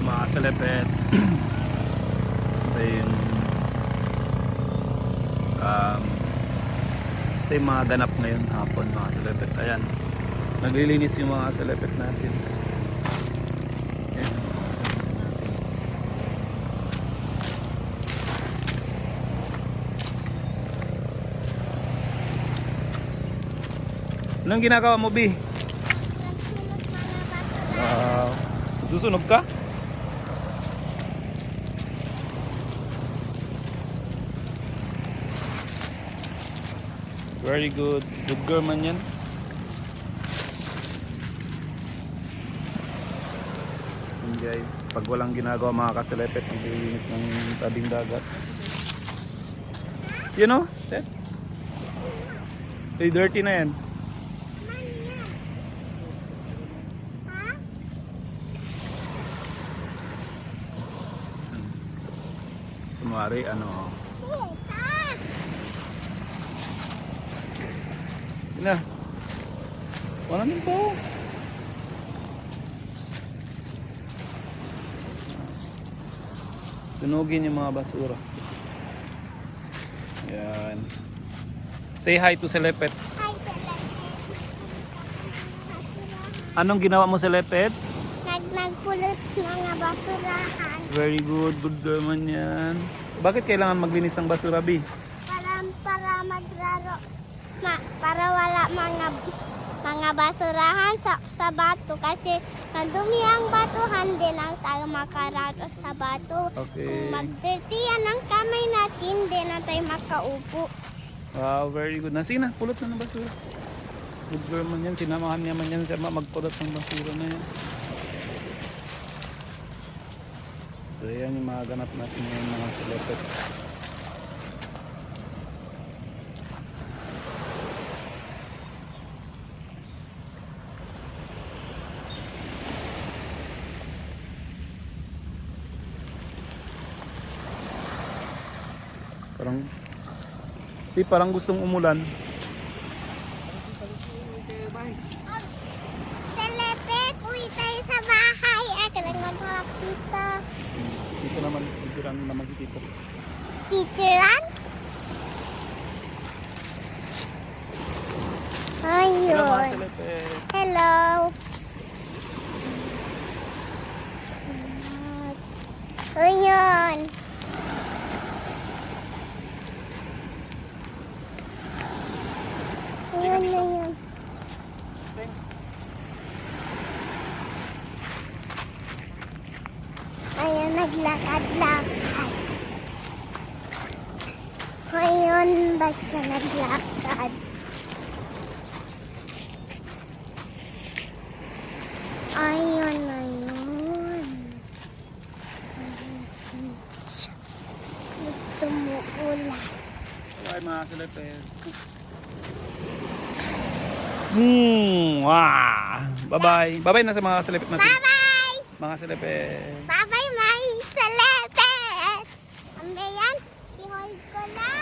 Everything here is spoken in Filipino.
mga kasalepet. Ito yung ito yung mga ganap ngayon hapon mga kasalepet. Ayan, naglilinis yung mga kasalepet natin. Ayan, mga kasalepet natin. Anong ginagawa mo, Bi? Susunog ka? Very good. Good girl man yan. And guys, pag walang ginagawa mga kasalepet, naglilinis ng tabing dagat. You know, Ted? Ay, dirty na yan. Kunwari, ano, yun na. Wala nang po. Tunugin yung mga basura. Yan. Say hi to Selepet. Hi, Selepet. Anong ginawa mo, Selepet? Nagpulot mga basurahan Very good. Good girl man yan. Bakit kailangan maglinis ng basura, Bi? para maglaro para wala mga basurahan sa bato kasi madumi ang batuhan din ang tayo makaratos sa bato. Okay. Kung mag-dirty yan ang kamay natin, din na tayo makaupo. Wow, very good. Nasina, pulot na ng basura. Good girl man yan. Sinamahan niya man yan siya magpulot ng basura na yan. So yan yung mga ganap natin ngayon mga Selepet. Parang gustong umulan. Selepet, uwi tayo sa bahay. Kailangan makakita. Dito naman, titiran naman dito. Titiran? Hello mga Ayun. Selepet. Hello. Ayun. Ayun na yun. Ayun, naglakad-lakad. Ayun ba siya naglakad? Ayun na yun. Gusto mo ulan. Bye mga Selepet. Wow. Bye-bye. Bye-bye na sa mga Selepet natin. Bye-bye! Mga Selepet. Bye-bye